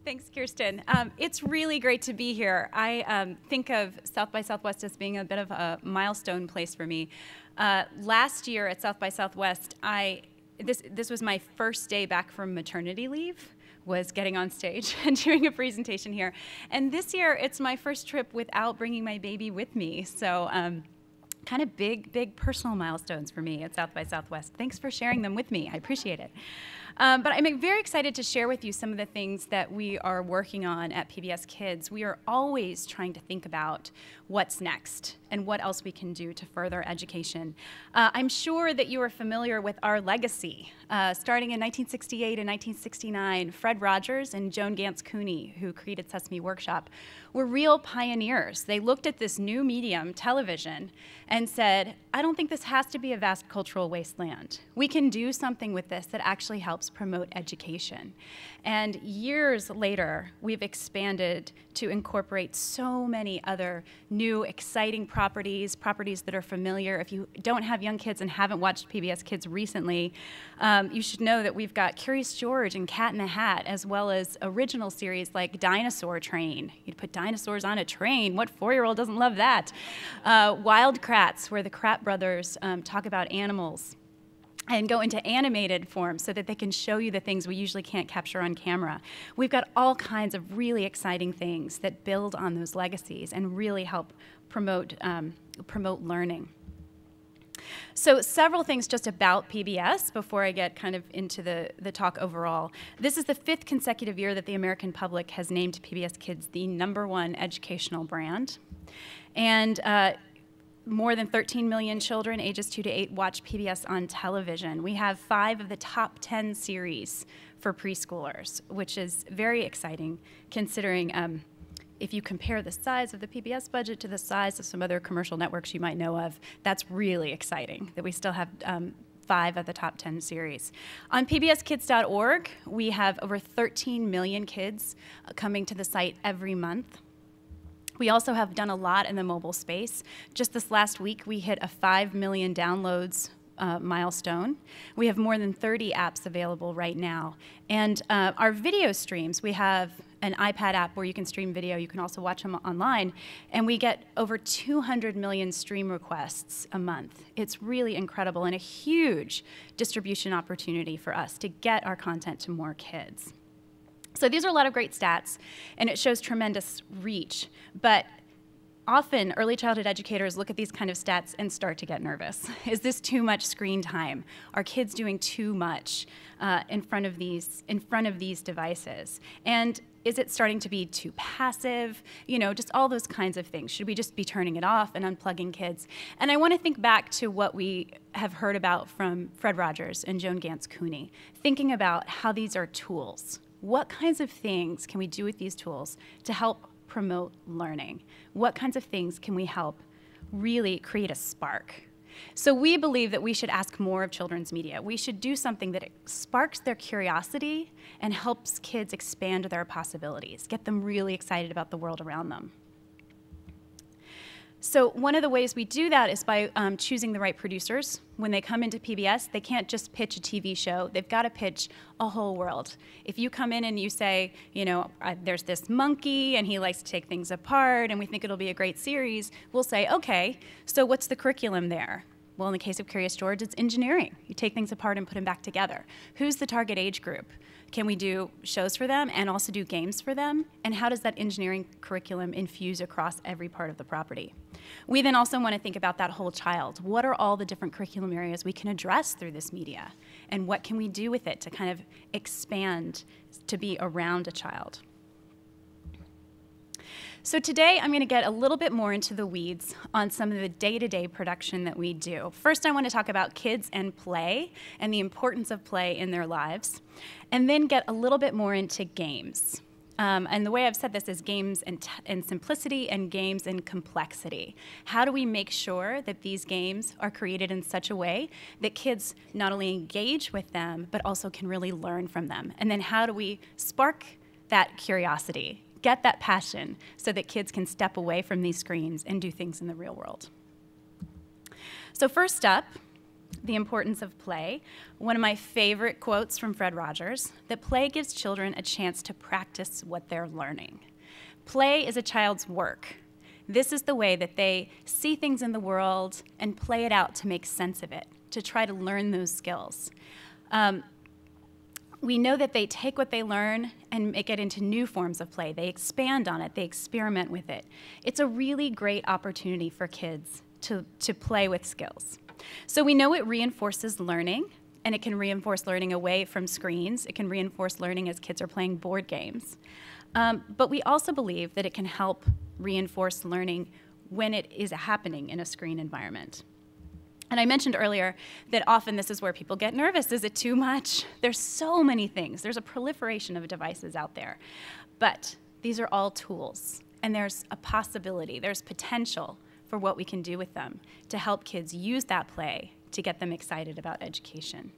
Thanks, Kirsten. It's really great to be here. I think of South by Southwest as being a bit of a milestone place for me. Last year at South by Southwest, this was my first day back from maternity leave, was getting on stage and doing a presentation here. And this year, it's my first trip without bringing my baby with me. So kind of big personal milestones for me at South by Southwest. Thanks for sharing them with me. I appreciate it. But I'm very excited to share with you some of the things that we are working on at PBS Kids. We are always trying to think about what's next and what else we can do to further education. I'm sure that you are familiar with our legacy. Starting in 1968 and 1969, Fred Rogers and Joan Gantz Cooney, who created Sesame Workshop, were real pioneers. They looked at this new medium, television, and said, I don't think this has to be a vast cultural wasteland. We can do something with this that actually helps promote education. And years later, we've expanded to incorporate so many other new, exciting properties that are familiar. If you don't have young kids and haven't watched PBS Kids recently, you should know that we've got Curious George and Cat in the Hat, as well as original series like Dinosaur Train. You'd put dinosaurs on a train. What 4-year-old doesn't love that? Wild Kratts, where the Kratt brothers talk about animals and go into animated form so that they can show you the things we usually can't capture on camera. We've got all kinds of really exciting things that build on those legacies and really help promote learning. So several things just about PBS before I get kind of into the talk overall. This is the 5th consecutive year that the American public has named PBS Kids the #1 educational brand. And more than 13 million children ages 2 to 8 watch PBS on television. We have 5 of the top 10 series for preschoolers, which is very exciting considering if you compare the size of the PBS budget to the size of some other commercial networks you might know of, that's really exciting that we still have 5 of the top 10 series. On PBSKids.org, we have over 13 million kids coming to the site every month. We also have done a lot in the mobile space. Just this last week, we hit a 5 million downloads milestone. We have more than 30 apps available right now. And our video streams, we have an iPad app where you can stream video. You can also watch them online. And we get over 200 million stream requests a month. It's really incredible and a huge distribution opportunity for us to get our content to more kids. So these are a lot of great stats, and it shows tremendous reach. But often, early childhood educators look at these kind of stats and start to get nervous. Is this too much screen time? Are kids doing too much in front of these devices? And is it starting to be too passive? You know, just all those kinds of things. Should we just be turning it off and unplugging kids? And I want to think back to what we have heard about from Fred Rogers and Joan Gantz Cooney, thinking about how these are tools. What kinds of things can we do with these tools to help promote learning? What kinds of things can we help really create a spark? So we believe that we should ask more of children's media. We should do something that sparks their curiosity and helps kids expand their possibilities, get them really excited about the world around them. So one of the ways we do that is by choosing the right producers. When they come into PBS, they can't just pitch a TV show. They've got to pitch a whole world. If you come in and you say, you know, there's this monkey and he likes to take things apart and we think it'll be a great series, we'll say, okay, so what's the curriculum there? Well, in the case of Curious George, it's engineering. You take things apart and put them back together. Who's the target age group? Can we do shows for them and also do games for them? And how does that engineering curriculum infuse across every part of the property? We then also want to think about that whole child. What are all the different curriculum areas we can address through this media? And what can we do with it to kind of expand to be around a child? So today I'm going to get a little bit more into the weeds on some of the day-to-day production that we do. First, I want to talk about kids and play and the importance of play in their lives, and then get a little bit more into games. And the way I've said this is games and simplicity and games and complexity. How do we make sure that these games are created in such a way that kids not only engage with them, but also can really learn from them? And then how do we spark that curiosity, get that passion so that kids can step away from these screens and do things in the real world? So first up, the importance of play, one of my favorite quotes from Fred Rogers, that play gives children a chance to practice what they're learning. Play is a child's work. This is the way that they see things in the world and play it out to make sense of it, to try to learn those skills. We know that they take what they learn and make it into new forms of play. They expand on it. They experiment with it. It's a really great opportunity for kids to play with skills. So we know it reinforces learning, and it can reinforce learning away from screens. It can reinforce learning as kids are playing board games. But we also believe that it can help reinforce learning when it is happening in a screen environment. And I mentioned earlier that often this is where people get nervous. Is it too much? There's so many things. There's a proliferation of devices out there. But these are all tools, and there's a possibility, there's potential for what we can do with them to help kids use that play to get them excited about education.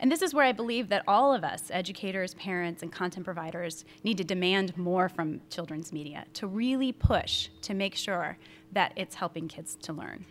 And this is where I believe that all of us, educators, parents, and content providers, need to demand more from children's media, to really push to make sure that it's helping kids to learn.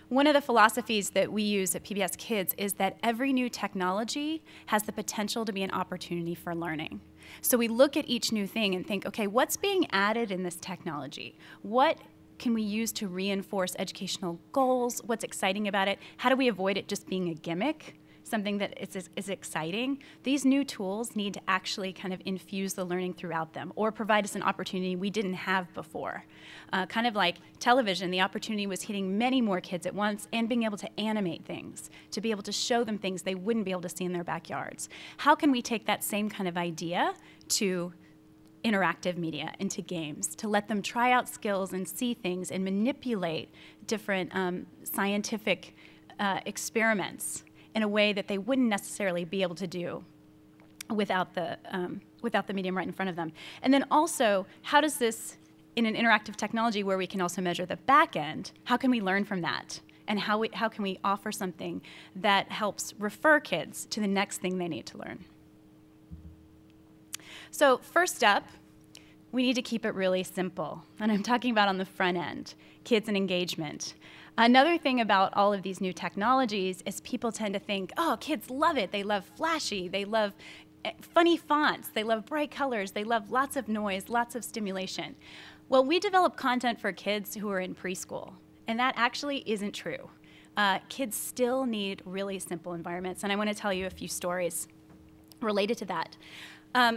One of the philosophies that we use at PBS Kids is that every new technology has the potential to be an opportunity for learning. So we look at each new thing and think, okay, what's being added in this technology? What can we use to reinforce educational goals? What's exciting about it? How do we avoid it just being a gimmick, something that is exciting? These new tools need to actually kind of infuse the learning throughout them or provide us an opportunity we didn't have before. Kind of like television, the opportunity was hitting many more kids at once and being able to animate things, to be able to show them things they wouldn't be able to see in their backyards. How can we take that same kind of idea to interactive media, into games, to let them try out skills and see things and manipulate different scientific experiments in a way that they wouldn't necessarily be able to do without the medium right in front of them. And then also, how does this, in an interactive technology where we can also measure the back end, how can we learn from that? And how can we offer something that helps refer kids to the next thing they need to learn? So first up, we need to keep it really simple. And I'm talking about on the front end, kids and engagement. Another thing about all of these new technologies is people tend to think, oh, kids love it. They love flashy. They love funny fonts. They love bright colors. They love lots of noise, lots of stimulation. Well, we develop content for kids who are in preschool, and that actually isn't true. Kids still need really simple environments, and I want to tell you a few stories related to that.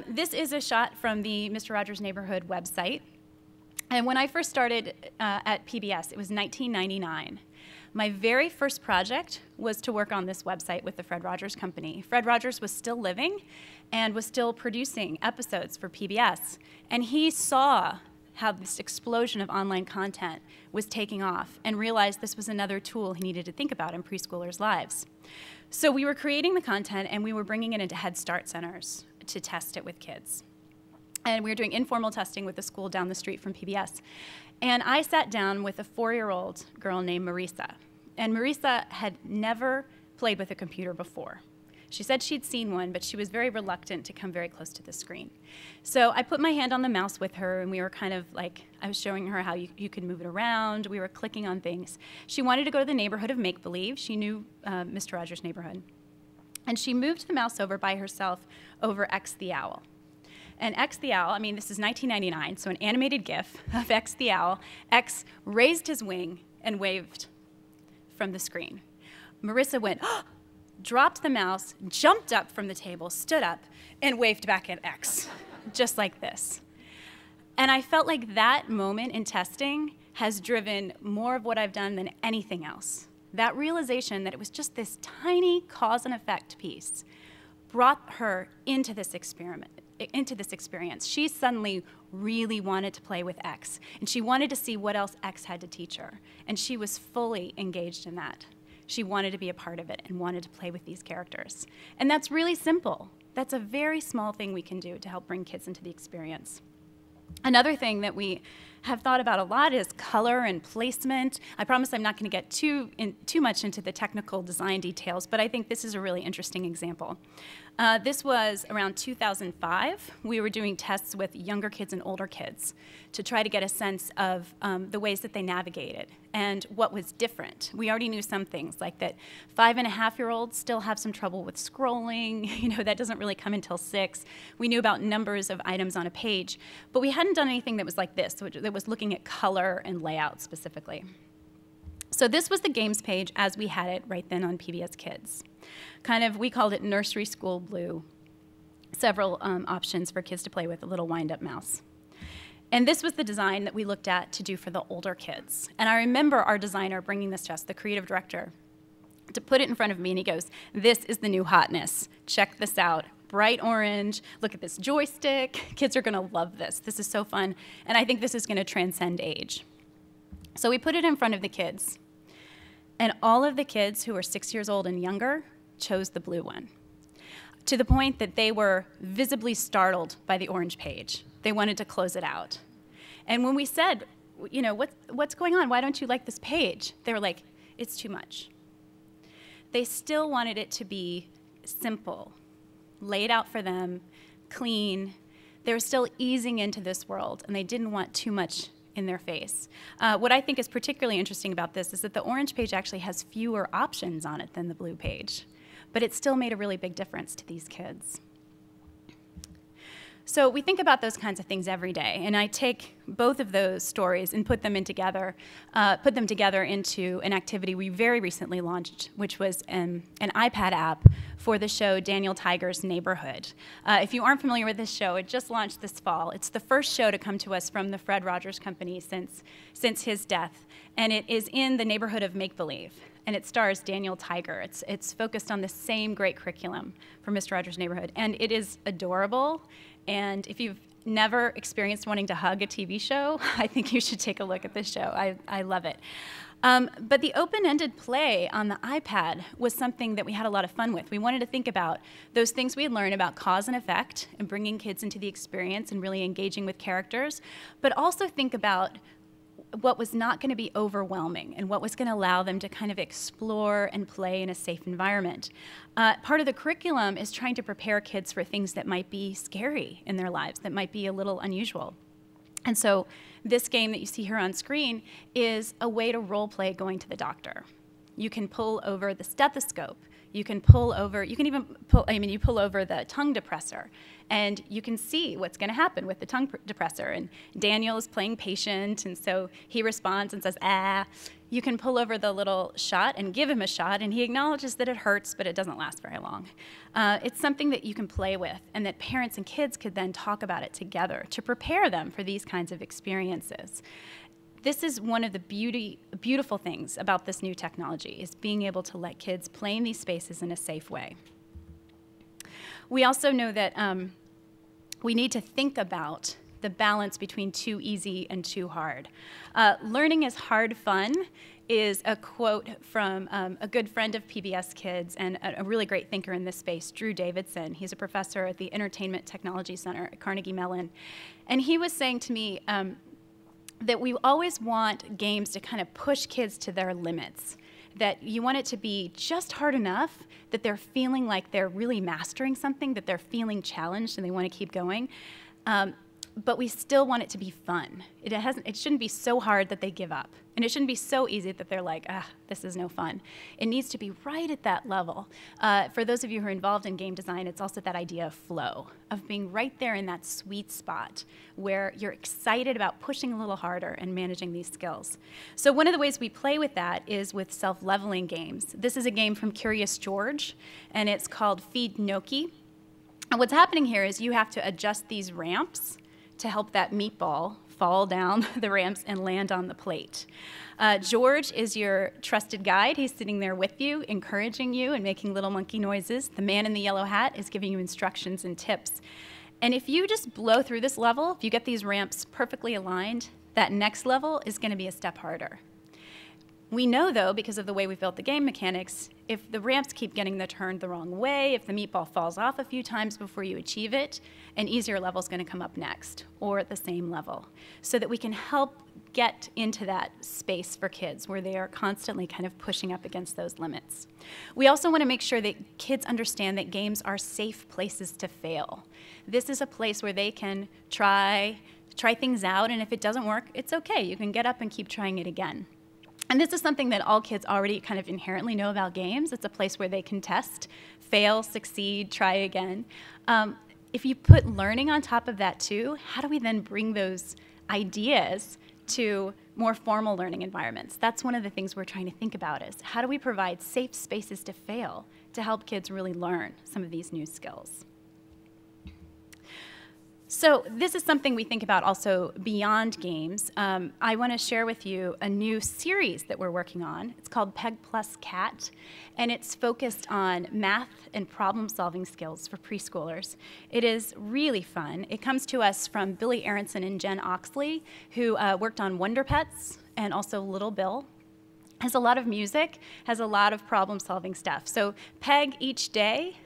This is a shot from the Mr. Rogers' Neighborhood website. And when I first started at PBS, it was 1999. My very first project was to work on this website with the Fred Rogers Company. Fred Rogers was still living and was still producing episodes for PBS. And he saw how this explosion of online content was taking off and realized this was another tool he needed to think about in preschoolers' lives. So we were creating the content and we were bringing it into Head Start centers to test it with kids. And we were doing informal testing with the school down the street from PBS. And I sat down with a 4-year-old girl named Marisa. And Marisa had never played with a computer before. She said she'd seen one, but she was very reluctant to come very close to the screen. So I put my hand on the mouse with her, and we were kind of like, I was showing her how you could move it around. We were clicking on things. She wanted to go to the neighborhood of make-believe. She knew Mr. Rogers' Neighborhood. And she moved the mouse over by herself over X the Owl. And X the Owl, I mean, this is 1999, so an animated GIF of X the Owl. X raised his wing and waved from the screen. Marisa went, oh, dropped the mouse, jumped up from the table, stood up, and waved back at X, just like this. And I felt like that moment in testing has driven more of what I've done than anything else. That realization that it was just this tiny cause and effect piece brought her into this experience. She suddenly really wanted to play with X, and she wanted to see what else X had to teach her, and she was fully engaged in that. She wanted to be a part of it and wanted to play with these characters. And that's really simple. That's a very small thing we can do to help bring kids into the experience. Another thing that we have thought about a lot is color and placement. I promise I'm not going to get too much into the technical design details, but I think this is a really interesting example. This was around 2005. We were doing tests with younger kids and older kids to try to get a sense of the ways that they navigated and what was different. We already knew some things, like that 5-and-a-half-year-olds still have some trouble with scrolling. You know, that doesn't really come until 6. We knew about numbers of items on a page, but we hadn't done anything that was like this, that was looking at color and layout specifically. So this was the games page as we had it right then on PBS Kids. Kind of, we called it Nursery School Blue. Several options for kids to play with, a little wind-up mouse. And this was the design that we looked at to do for the older kids. And I remember our designer bringing this to us, the creative director, to put it in front of me, and he goes, "This is the new hotness. Check this out. Bright orange. Look at this joystick. Kids are going to love this. This is so fun. And I think this is going to transcend age." So we put it in front of the kids. And all of the kids who were 6 years old and younger chose the blue one, to the point that they were visibly startled by the orange page. They wanted to close it out. And when we said, you know, what's going on? Why don't you like this page? They were like, it's too much. They still wanted it to be simple, laid out for them, clean. They were still easing into this world, and they didn't want too much in their face. What I think is particularly interesting about this is that the orange page actually has fewer options on it than the blue page, but it still made a really big difference to these kids. So we think about those kinds of things every day, and I take both of those stories and put them together into an activity we very recently launched, which was an iPad app for the show Daniel Tiger's Neighborhood. If you aren't familiar with this show, it just launched this fall. It's the first show to come to us from the Fred Rogers Company since his death, and it is in the neighborhood of make-believe. And it stars Daniel Tiger. It's focused on the same great curriculum for Mr. Rogers' Neighborhood, and it is adorable. And if you've never experienced wanting to hug a TV show, I think you should take a look at this show. I love it. But the open-ended play on the iPad was something that we had a lot of fun with. We wanted to think about those things we had learned about cause and effect and bringing kids into the experience and really engaging with characters, but also think about what was not going to be overwhelming and what was going to allow them to kind of explore and play in a safe environment. Part of the curriculum is trying to prepare kids for things that might be scary in their lives, that might be a little unusual. And so this game that you see here on screen is a way to role play going to the doctor. You can pull over the stethoscope. You can pull over, you can even pull, you pull over the tongue depressor, and you can see what's going to happen with the tongue depressor. And Daniel is playing patient, and so he responds and says, ah. You can pull over the little shot and give him a shot, and he acknowledges that it hurts, but it doesn't last very long. It's something that you can play with, and that parents and kids could then talk about it together to prepare them for these kinds of experiences. This is one of the beautiful things about this new technology, is being able to let kids play in these spaces in a safe way. We also know that we need to think about the balance between too easy and too hard. Learning is hard fun is a quote from a good friend of PBS Kids and a really great thinker in this space, Drew Davidson. He's a professor at the Entertainment Technology Center at Carnegie Mellon. And he was saying to me, that we always want games to kind of push kids to their limits, that you want it to be just hard enough that they're feeling like they're really mastering something, that they're feeling challenged and they want to keep going, but we still want it to be fun. It shouldn't be so hard that they give up, and it shouldn't be so easy that they're like, this is no fun. It needs to be right at that level. For those of you who are involved in game design, it's also that idea of flow, of being right there in that sweet spot where you're excited about pushing a little harder and managing these skills. So one of the ways we play with that is with self-leveling games. This is a game from Curious George, and it's called Feed Gnocchi. And what's happening here is you have to adjust these ramps to help that meatball fall down the ramps and land on the plate. George is your trusted guide. He's sitting there with you, encouraging you and making little monkey noises. The man in the yellow hat is giving you instructions and tips. And if you just blow through this level, if you get these ramps perfectly aligned, that next level is going to be a step harder. We know, though, because of the way we built the game mechanics, if the ramps keep getting turned the wrong way, if the meatball falls off a few times before you achieve it, an easier level is going to come up next, or at the same level, so that we can help get into that space for kids where they are constantly kind of pushing up against those limits. We also want to make sure that kids understand that games are safe places to fail. This is a place where they can try things out, and if it doesn't work, it's okay. You can get up and keep trying it again. And this is something that all kids already kind of inherently know about games. It's a place where they can test, fail, succeed, try again. If you put learning on top of that too, how do we then bring those ideas to more formal learning environments? That's one of the things we're trying to think about, is how do we provide safe spaces to fail to help kids really learn some of these new skills? So this is something we think about also beyond games. I want to share with you a new series that we're working on. It's called PEG Plus Cat, and it's focused on math and problem-solving skills for preschoolers. It is really fun. It comes to us from Billy Aronson and Jen Oxley, who worked on Wonder Pets and also Little Bill. Has a lot of music, has a lot of problem-solving stuff. So Peg each day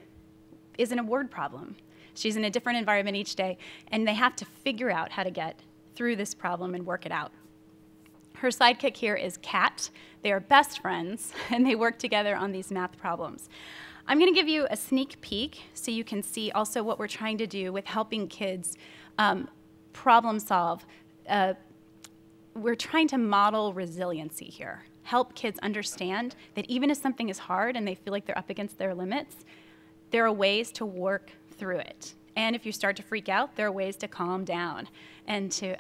is a word problem. She's in a different environment each day, and they have to figure out how to get through this problem and work it out. Her sidekick here is Kat. They are best friends, and they work together on these math problems. I'm going to give you a sneak peek so you can see also what we're trying to do with helping kids problem solve. We're trying to model resiliency here, help kids understand that even if something is hard and they feel like they're up against their limits, there are ways to work through it. And if you start to freak out, there are ways to calm down and to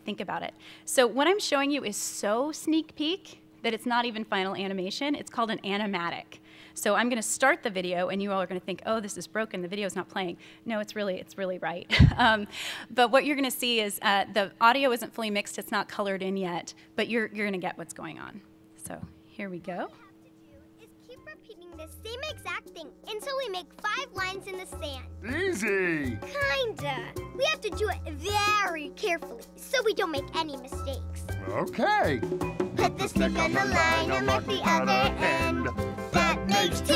think about it. So what I'm showing you is so sneak peek that it's not even final animation. It's called an animatic. So I'm going to start the video, and you all are going to think, oh, this is broken. The video is not playing. No, it's really right. But what you're going to see is the audio isn't fully mixed. It's not colored in yet, but you're going to get what's going on. So here we go. The same exact thing until we make 5 lines in the sand. Easy! Kinda. We have to do it very carefully so we don't make any mistakes. Okay. Put the stick on the line and mark the other end. That makes 2.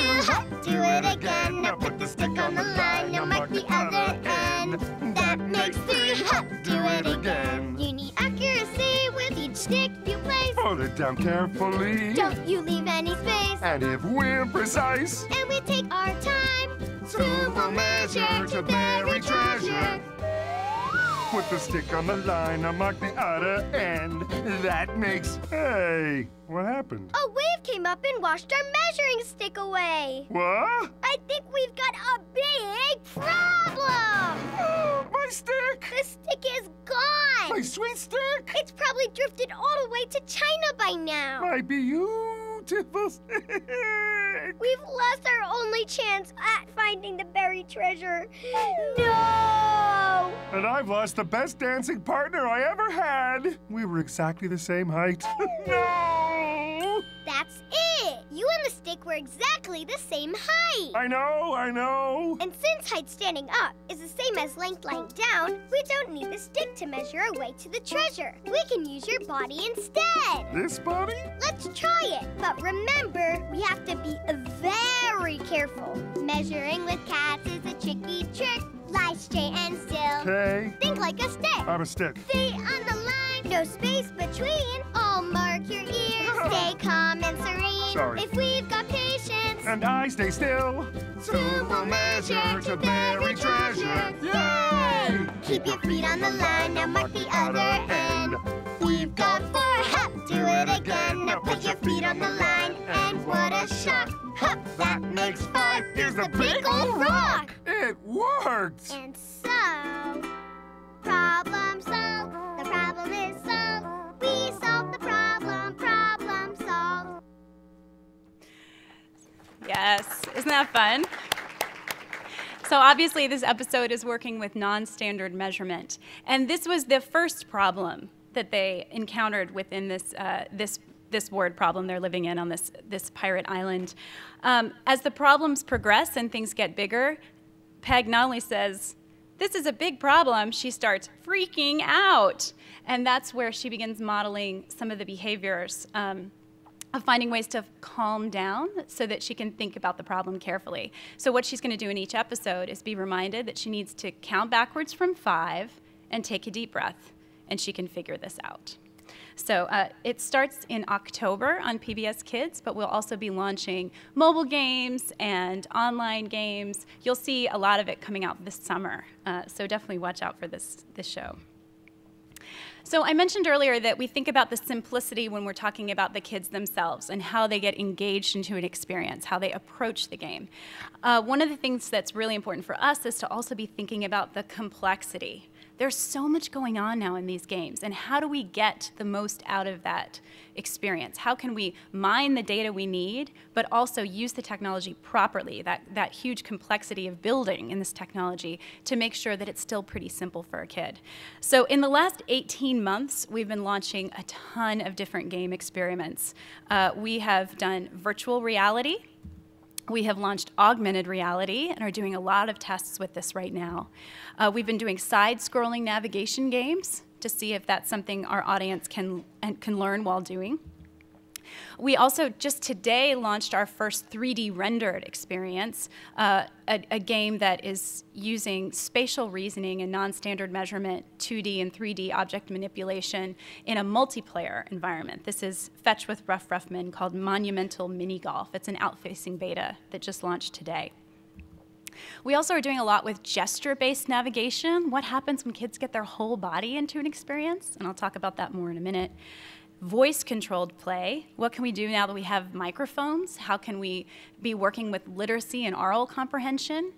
Do it again. Now put the stick on the line and mark the other end. That makes 3. Do it again. You need accuracy with each stick you place. Hold it down carefully. Don't you leave any space. And if we're precise, and we take our time, 2 will measure to bury treasure. Put the stick on the line and mark the other end. That makes... Hey, what happened? A wave came up and washed our measuring stick away. What? I think we've got a big problem. Oh, my stick! The stick is gone. My sweet stick! It's probably drifted all the way to China by now. My beautiful stick! We've lost our only chance at finding the buried treasure. No! And I've lost the best dancing partner I ever had. We were exactly the same height. No! That's it! You and the stick were exactly the same height. I know. And since height standing up is the same as length lying down, we don't need the stick to measure our way to the treasure. We can use your body instead. This body? Let's try it. But remember, we have to be very careful. Measuring with cats is a tricky trick. Lie straight and still. Okay. Think like a stick. I'm a stick. Feet on the line, no space between. I'll mark your ears. Stay calm and serene. Sorry. If we've got patience, And I stay still. 2 will measure to bury treasure. Yay! Keep your feet on the line, now mark the other end. We've got 4, do it again. Now put your feet on the line, and what a shock. That makes 5. Here's the big old rock. It worked! And so, problem solved. The problem is solved. We solved the problem. Problem solved. Yes, isn't that fun? So obviously this episode is working with non-standard measurement. And this was the first problem that they encountered within this word problem they're living in on this pirate island. As the problems progress and things get bigger, Peg not only says, this is a big problem, she starts freaking out. And that's where she begins modeling some of the behaviors of finding ways to calm down so that she can think about the problem carefully. So what she's going to do in each episode is be reminded that she needs to count backwards from 5 and take a deep breath, and she can figure this out. So it starts in October on PBS Kids, but we'll also be launching mobile games and online games. You'll see a lot of it coming out this summer, so definitely watch out for this show. So I mentioned earlier that we think about the simplicity when we're talking about the kids themselves and how they get engaged into an experience, how they approach the game. One of the things that's really important for us is to also be thinking about the complexity. There's so much going on now in these games, and how do we get the most out of that experience? How can we mine the data we need, but also use the technology properly, that huge complexity of building in this technology, to make sure that it's still pretty simple for a kid? So in the last 18 months, we've been launching a ton of different game experiments. We have done virtual reality. We have launched augmented reality and are doing a lot of tests with this right now. We've been doing side-scrolling navigation games to see if that's something our audience can learn while doing. We also just today launched our first 3D rendered experience, a game that is using spatial reasoning and non-standard measurement, 2D and 3D object manipulation in a multiplayer environment. This is Fetch with Ruff Ruffman, called Monumental Mini Golf. It's an out-facing beta that just launched today. We also are doing a lot with gesture-based navigation. What happens when kids get their whole body into an experience? And I'll talk about that more in a minute. Voice-controlled play. What can we do now that we have microphones? How can we be working with literacy and oral comprehension?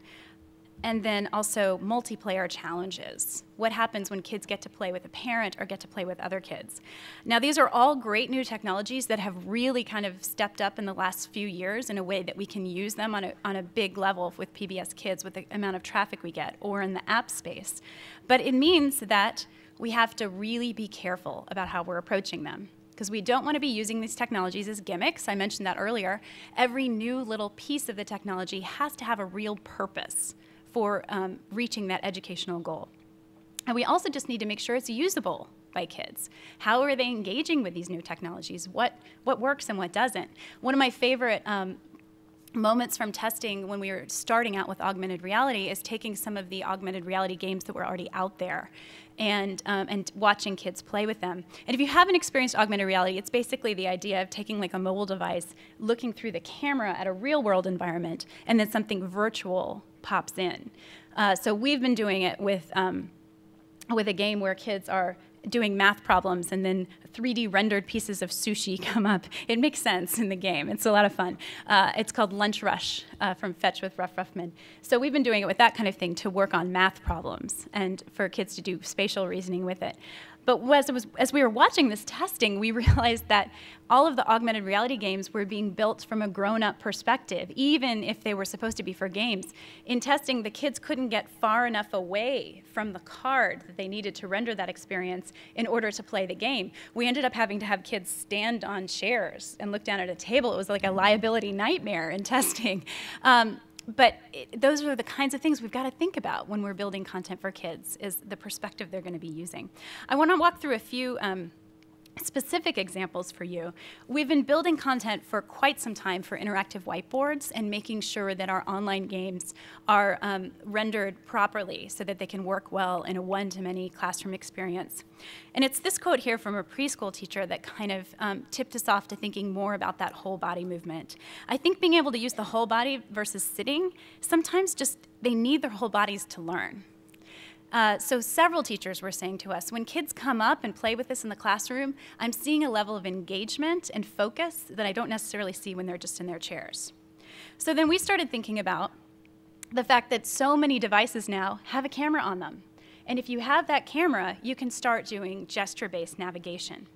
And then also multiplayer challenges. What happens when kids get to play with a parent or get to play with other kids? Now, these are all great new technologies that have really kind of stepped up in the last few years in a way that we can use them on a big level with PBS Kids, with the amount of traffic we get, or in the app space. But it means that we have to really be careful about how we're approaching them, because we don't want to be using these technologies as gimmicks. I mentioned that earlier. Every new little piece of the technology has to have a real purpose for reaching that educational goal. And we also just need to make sure it's usable by kids. How are they engaging with these new technologies? What works and what doesn't? One of my favorite moments from testing when we were starting out with augmented reality is taking some of the augmented reality games that were already out there and watching kids play with them. And if you haven't experienced augmented reality, it's basically the idea of taking like a mobile device, looking through the camera at a real world environment, and then something virtual pops in. So we've been doing it with a game where kids are doing math problems and then 3D rendered pieces of sushi come up. It makes sense in the game. It's a lot of fun. It's called Lunch Rush from Fetch with Ruff Ruffman. So we've been doing it with that kind of thing to work on math problems and for kids to do spatial reasoning with it. But as we were watching this testing, we realized that all of the augmented reality games were being built from a grown-up perspective, even if they were supposed to be for games. In testing, the kids couldn't get far enough away from the card that they needed to render that experience in order to play the game. We ended up having to have kids stand on chairs and look down at a table. It was like a liability nightmare in testing. But those are the kinds of things we've got to think about when we're building content for kids, is the perspective they're going to be using. I want to walk through a few specific examples for you. We've been building content for quite some time for interactive whiteboards and making sure that our online games are rendered properly so that they can work well in a one-to-many classroom experience. And it's this quote here from a preschool teacher that kind of tipped us off to thinking more about that whole body movement. I think being able to use the whole body versus sitting, sometimes just they need their whole bodies to learn. So several teachers were saying to us, when kids come up and play with this in the classroom, I'm seeing a level of engagement and focus that I don't necessarily see when they're just in their chairs. So then we started thinking about the fact that so many devices now have a camera on them. And if you have that camera, you can start doing gesture-based navigation.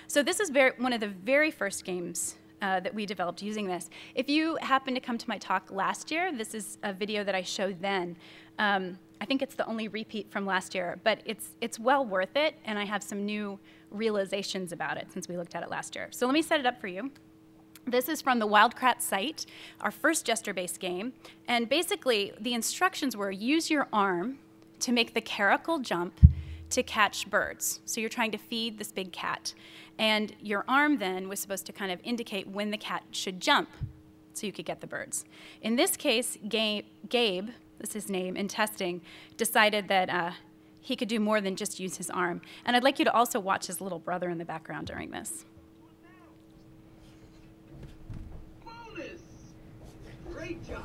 So this is one of the very first games that we developed using this. If you happen to come to my talk last year, this is a video that I showed then. I think it's the only repeat from last year, but it's well worth it, and I have some new realizations about it since we looked at it last year. So let me set it up for you. This is from the Wildcat site, our first gesture-based game, and basically the instructions were use your arm to make the caracal jump to catch birds. So you're trying to feed this big cat. And your arm then was supposed to kind of indicate when the cat should jump so you could get the birds. In this case, Gabe, that's his name, in testing, decided that he could do more than just use his arm. And I'd like you to also watch his little brother in the background during this. Bonus! Great job.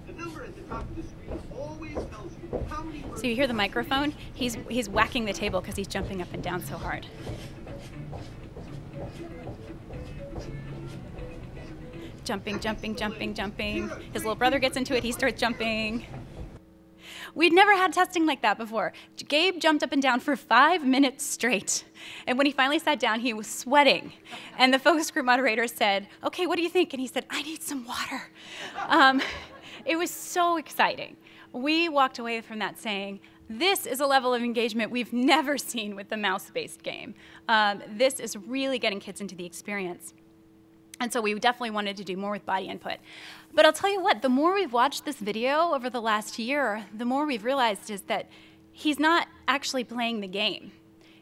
The number at the top of the screen always tells you how many So you hear the microphone? He's whacking the table because he's jumping up and down so hard. Jumping, jumping, jumping, jumping. His little brother gets into it, he starts jumping. We'd never had testing like that before. Gabe jumped up and down for 5 minutes straight. And when he finally sat down, he was sweating. And the focus group moderator said, "Okay, what do you think?" And he said, "I need some water." It was so exciting. We walked away from that saying, this is a level of engagement we've never seen with the mouse-based game. This is really getting kids into the experience. And so we definitely wanted to do more with body input. But I'll tell you what, the more we've watched this video over the last year, the more we've realized is that he's not actually playing the game.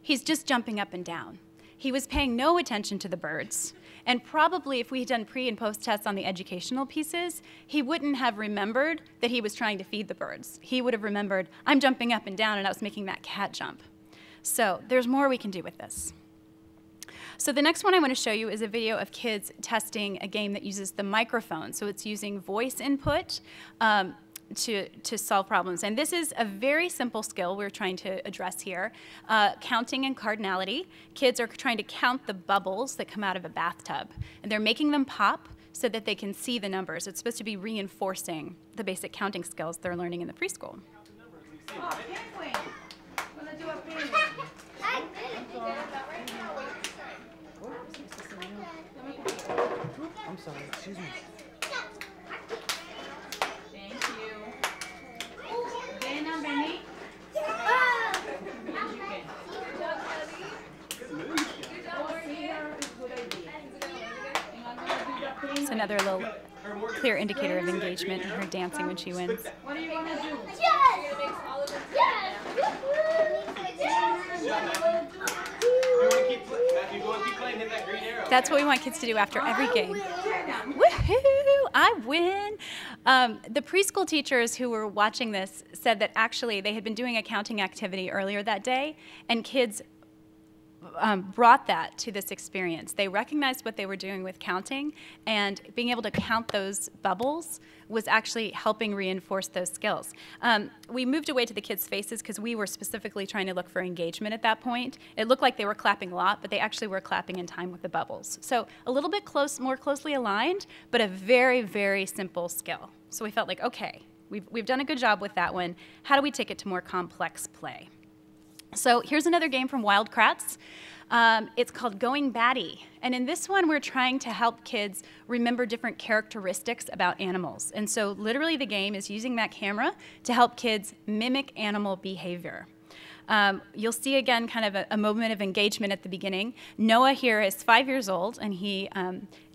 He's just jumping up and down. He was paying no attention to the birds. And probably if we had done pre and post tests on the educational pieces, he wouldn't have remembered that he was trying to feed the birds. He would have remembered, I'm jumping up and down and I was making that cat jump. So there's more we can do with this. So the next one I want to show you is a video of kids testing a game that uses the microphone. So it's using voice input to solve problems. And this is a very simple skill we're trying to address here. Counting and cardinality. Kids are trying to count the bubbles that come out of a bathtub. And they're making them pop so that they can see the numbers. It's supposed to be reinforcing the basic counting skills they're learning in the preschool. Oh, penguin! Wanna do a penguin? I'm sorry, excuse me. Thank you. Ven, Benny. It's another little clear indicator of engagement in her dancing when she wins. What are you gonna do? Yes! Yes! That's what we want kids to do after every game. Woohoo! I win! The preschool teachers who were watching this said that actually they had been doing a counting activity earlier that day, and kids brought that to this experience. They recognized what they were doing with counting, and being able to count those bubbles was actually helping reinforce those skills. We moved away to the kids' faces because we were specifically trying to look for engagement at that point. It looked like they were clapping a lot, but they actually were clapping in time with the bubbles. So a little bit more closely aligned, but a very, very simple skill. So we felt like, okay, we've done a good job with that one. How do we take it to more complex play? So here's another game from Wild Kratts. It's called Going Batty. And in this one, we're trying to help kids remember different characteristics about animals. And so literally the game is using that camera to help kids mimic animal behavior. You'll see again kind of a moment of engagement at the beginning. Noah here is 5 years old, and he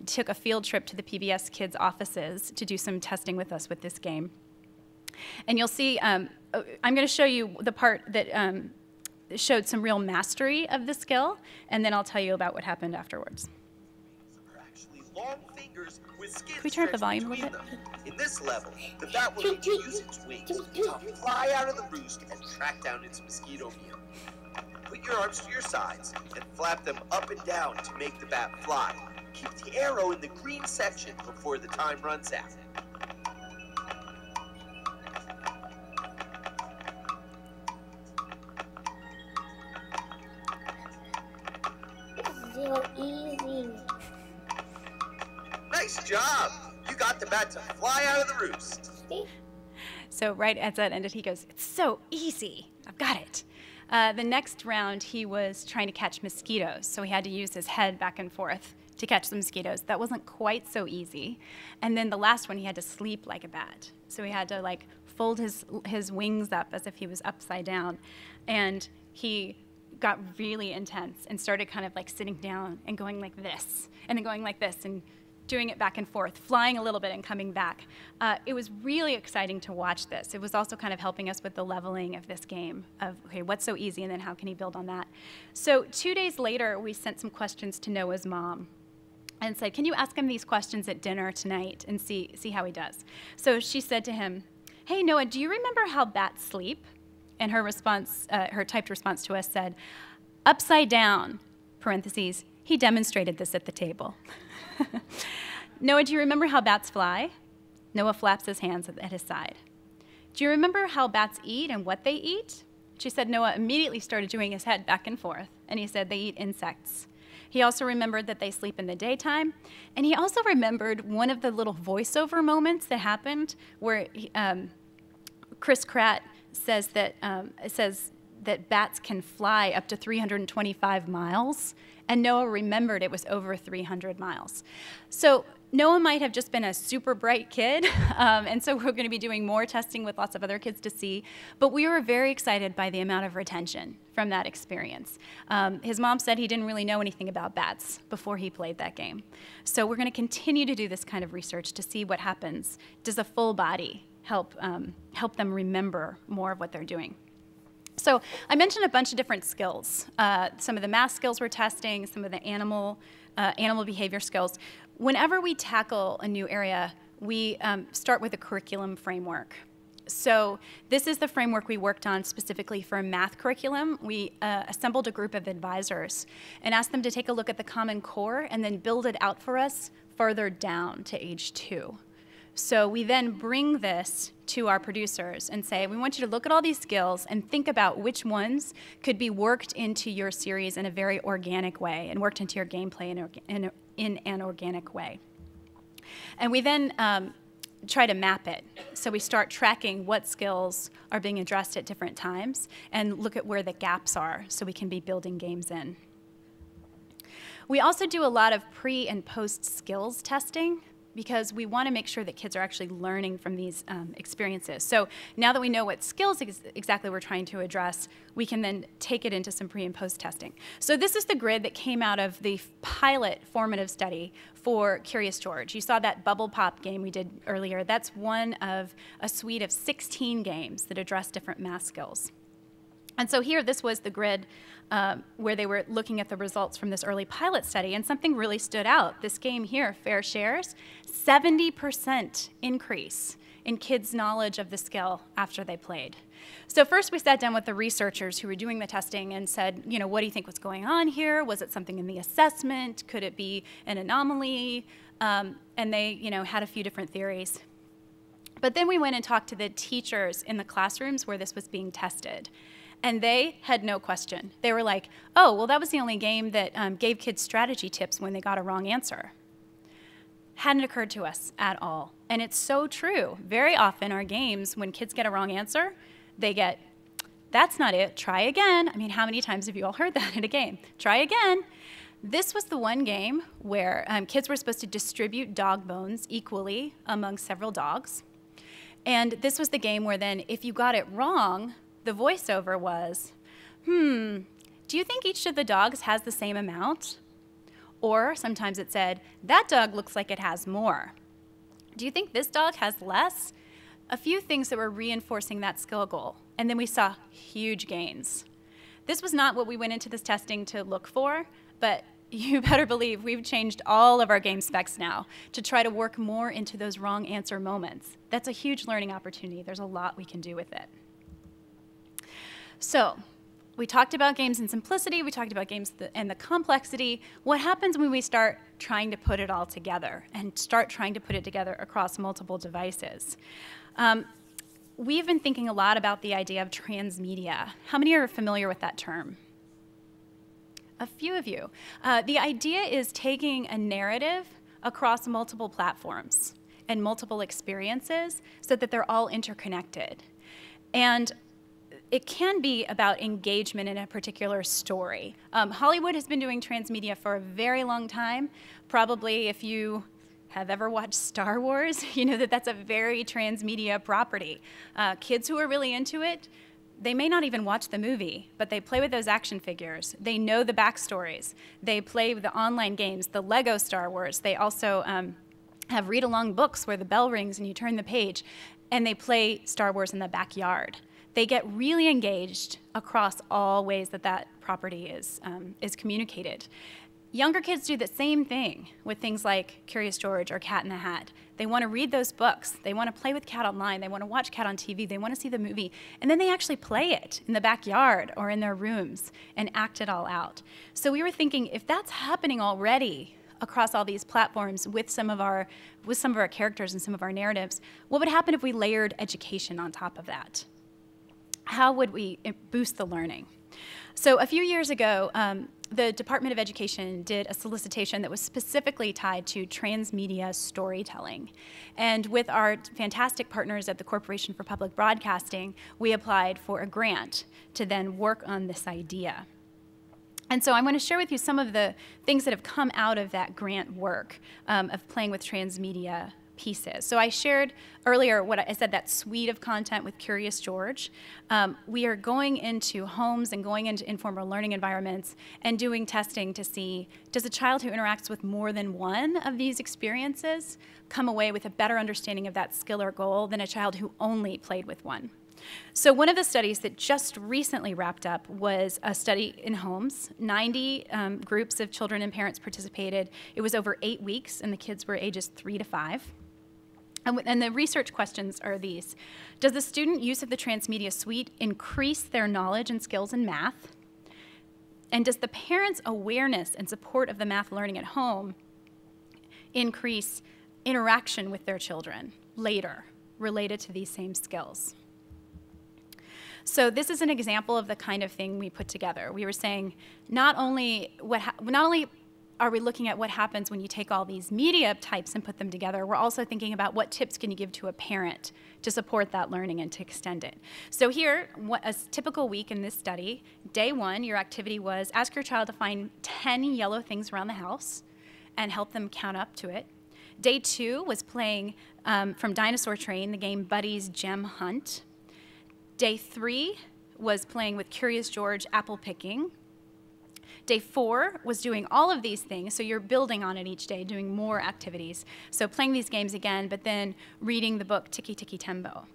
took a field trip to the PBS Kids offices to do some testing with us with this game. And you'll see, I'm going to show you the part that showed some real mastery of the skill, and then I'll tell you about what happened afterwards. Can we turn up the volume a little bit? In this level, the bat will need to use its wings to fly out of the roost and track down its mosquito meal. Put your arms to your sides and flap them up and down to make the bat fly. Keep the arrow in the green section before the time runs out. So easy. Nice job! You got the bat to fly out of the roost. So right as that ended, he goes, "It's so easy. I've got it." The next round, he was trying to catch mosquitoes, so he had to use his head back and forth to catch the mosquitoes. That wasn't quite so easy. And then the last one, he had to sleep like a bat. So he had to like fold his wings up as if he was upside down. And he got really intense and started kind of like sitting down and going like this, and then going like this, and doing it back and forth, flying a little bit and coming back. It was really exciting to watch this. It was also kind of helping us with the leveling of this game of, okay, what's so easy, and then how can he build on that? So 2 days later, we sent some questions to Noah's mom and said, can you ask him these questions at dinner tonight and see how he does? So she said to him, hey, Noah, do you remember how bats sleep? And her response, her typed response to us said, upside down, parentheses, he demonstrated this at the table. Noah, do you remember how bats fly? Noah flaps his hands at his side. Do you remember how bats eat and what they eat? She said Noah immediately started doing his head back and forth, and he said they eat insects. He also remembered that they sleep in the daytime, and he also remembered one of the little voiceover moments that happened where Chris Kratt says that bats can fly up to 325 miles, and Noah remembered it was over 300 miles. So Noah might have just been a super bright kid, and so we're going to be doing more testing with lots of other kids to see, but we were very excited by the amount of retention from that experience. His mom said he didn't really know anything about bats before he played that game. So we're going to continue to do this kind of research to see what happens. Does a full body help them remember more of what they're doing? So I mentioned a bunch of different skills. Some of the math skills we're testing, some of the animal behavior skills. Whenever we tackle a new area, we start with a curriculum framework. So this is the framework we worked on specifically for a math curriculum. We assembled a group of advisors and asked them to take a look at the Common Core and then build it out for us further down to age 2. So we then bring this to our producers and say, we want you to look at all these skills and think about which ones could be worked into your series in a very organic way and worked into your gameplay in an organic way. And we then try to map it. So we start tracking what skills are being addressed at different times and look at where the gaps are so we can be building games in. We also do a lot of pre and post skills testing, because we want to make sure that kids are actually learning from these experiences. So now that we know what skills exactly we're trying to address, we can then take it into some pre and post testing. So this is the grid that came out of the pilot formative study for Curious George. You saw that bubble pop game we did earlier. That's one of a suite of 16 games that address different math skills. And so here, this was the grid where they were looking at the results from this early pilot study, and something really stood out. This game here, Fair Shares, 70% increase in kids' knowledge of the skill after they played. So first we sat down with the researchers who were doing the testing and said, you know, what do you think was going on here? Was it something in the assessment? Could it be an anomaly? And they, you know, had a few different theories. But then we went and talked to the teachers in the classrooms where this was being tested. And they had no question. They were like, oh, well, that was the only game that gave kids strategy tips when they got a wrong answer. Hadn't occurred to us at all. And it's so true. Very often our games, when kids get a wrong answer, they get, that's not it, try again. I mean, how many times have you all heard that in a game? Try again. This was the one game where kids were supposed to distribute dog bones equally among several dogs. And this was the game where then, if you got it wrong, the voiceover was, do you think each of the dogs has the same amount? Or sometimes it said, that dog looks like it has more. Do you think this dog has less? A few things that were reinforcing that skill goal. And then we saw huge gains. This was not what we went into this testing to look for, but you better believe we've changed all of our game specs now to try to work more into those wrong answer moments. That's a huge learning opportunity. There's a lot we can do with it. So we talked about games and simplicity. We talked about games and the complexity. What happens when we start trying to put it all together and start trying to put it together across multiple devices? We've been thinking a lot about the idea of transmedia. How many are familiar with that term? A few of you. The idea is taking a narrative across multiple platforms and multiple experiences so that they're all interconnected. And it can be about engagement in a particular story. Hollywood has been doing transmedia for a very long time. Probably if you have ever watched Star Wars, you know that that's a very transmedia property. Kids who are really into it, they may not even watch the movie, but they play with those action figures. They know the backstories. They play with the online games, the Lego Star Wars. They also have read-along books where the bell rings and you turn the page, and they play Star Wars in the backyard. They get really engaged across all ways that that property is communicated. Younger kids do the same thing with things like Curious George or Cat in the Hat. They want to read those books. They want to play with Cat online. They want to watch Cat on TV. They want to see the movie. And then they actually play it in the backyard or in their rooms and act it all out. So we were thinking, if that's happening already across all these platforms with some of our characters and some of our narratives, what would happen if we layered education on top of that? How would we boost the learning? So a few years ago, the Department of Education did a solicitation that was specifically tied to transmedia storytelling. And with our fantastic partners at the Corporation for Public Broadcasting, we applied for a grant to then work on this idea. And so I'm going to share with you some of the things that have come out of that grant work of playing with transmedia pieces. So I shared earlier what I said, that suite of content with Curious George. We are going into homes and going into informal learning environments and doing testing to see, does a child who interacts with more than one of these experiences come away with a better understanding of that skill or goal than a child who only played with one? So one of the studies that just recently wrapped up was a study in homes. 90 groups of children and parents participated. It was over 8 weeks, and the kids were ages 3 to 5. And the research questions are these. Does the student use of the Transmedia Suite increase their knowledge and skills in math? And does the parents' awareness and support of the math learning at home increase interaction with their children later related to these same skills? So this is an example of the kind of thing we put together. We were saying not only are we looking at what happens when you take all these media types and put them together, we're also thinking about what tips can you give to a parent to support that learning and to extend it. So here, a typical week in this study, day 1, your activity was ask your child to find 10 yellow things around the house and help them count up to it. Day 2 was playing from Dinosaur Train, the game Buddy's Gem Hunt. Day 3 was playing with Curious George apple picking. Day 4 was doing all of these things, so you're building on it each day, doing more activities. So playing these games again, but then reading the book Tiki Tiki Tembo.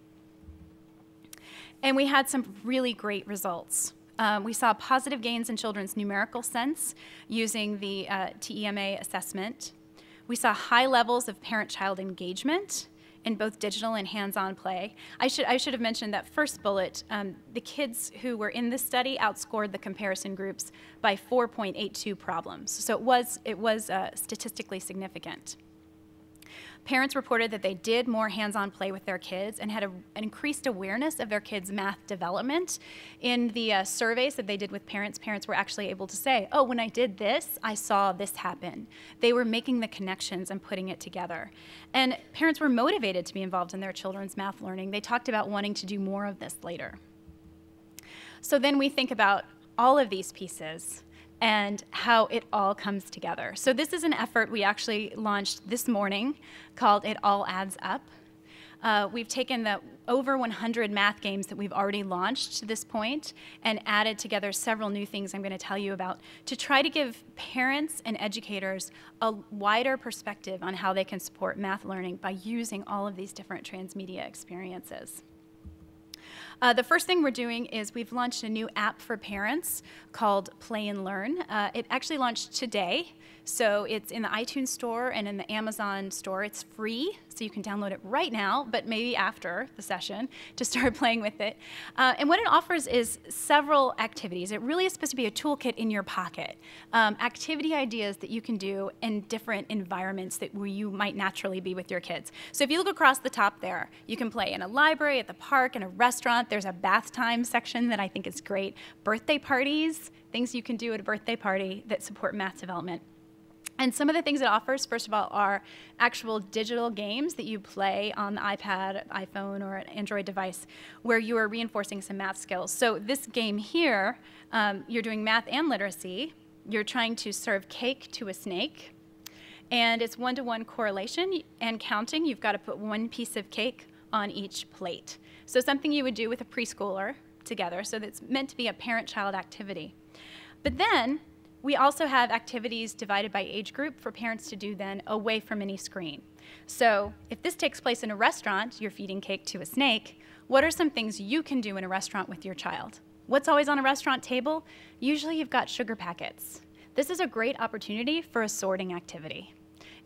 And we had some really great results. We saw positive gains in children's numerical sense using the TEMA assessment. We saw high levels of parent-child engagement in both digital and hands-on play. I should have mentioned that first bullet. The kids who were in this study outscored the comparison groups by 4.82 problems. So it was statistically significant. Parents reported that they did more hands-on play with their kids and had an increased awareness of their kids' math development. In the surveys that they did with parents were actually able to say, oh, when I did this, I saw this happen. They were making the connections and putting it together. And parents were motivated to be involved in their children's math learning. They talked about wanting to do more of this later. So then we think about all of these pieces and how it all comes together. So this is an effort we actually launched this morning called It All Adds Up. We've taken the over 100 math games that we've already launched to this point and added together several new things I'm going to tell you about to try to give parents and educators a wider perspective on how they can support math learning by using all of these different transmedia experiences. The first thing we're doing is we've launched a new app for parents called Play and Learn. It actually launched today, so it's in the iTunes store and in the Amazon store. It's free, so you can download it right now, but maybe after the session to start playing with it. And what it offers is several activities. It really is supposed to be a toolkit in your pocket. Activity ideas that you can do in different environments where you might naturally be with your kids. So if you look across the top there, you can play in a library, at the park, in a restaurant. There's a bath time section that I think is great. Birthday parties, things you can do at a birthday party that support math development. And some of the things it offers, first of all, are actual digital games that you play on the iPad, iPhone, or an Android device where you are reinforcing some math skills. So this game here, you're doing math and literacy. You're trying to serve cake to a snake. And it's one-to-one correlation and counting. You've got to put one piece of cake on each plate. So something you would do with a preschooler together. So it's meant to be a parent-child activity. But then we also have activities divided by age group for parents to do then away from any screen. So if this takes place in a restaurant, you're feeding cake to a snake, what are some things you can do in a restaurant with your child? What's always on a restaurant table? Usually you've got sugar packets. This is a great opportunity for a sorting activity.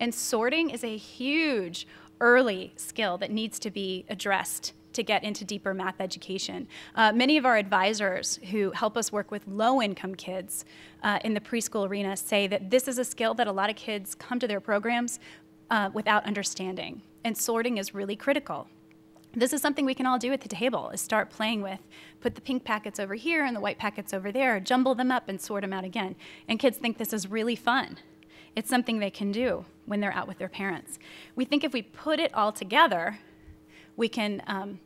And sorting is a huge early skill that needs to be addressed to get into deeper math education. Many of our advisors who help us work with low-income kids in the preschool arena say that this is a skill that a lot of kids come to their programs without understanding. And sorting is really critical. This is something we can all do at the table, is start playing with. Put the pink packets over here and the white packets over there, jumble them up and sort them out again. And kids think this is really fun. It's something they can do when they're out with their parents. We think if we put it all together, we can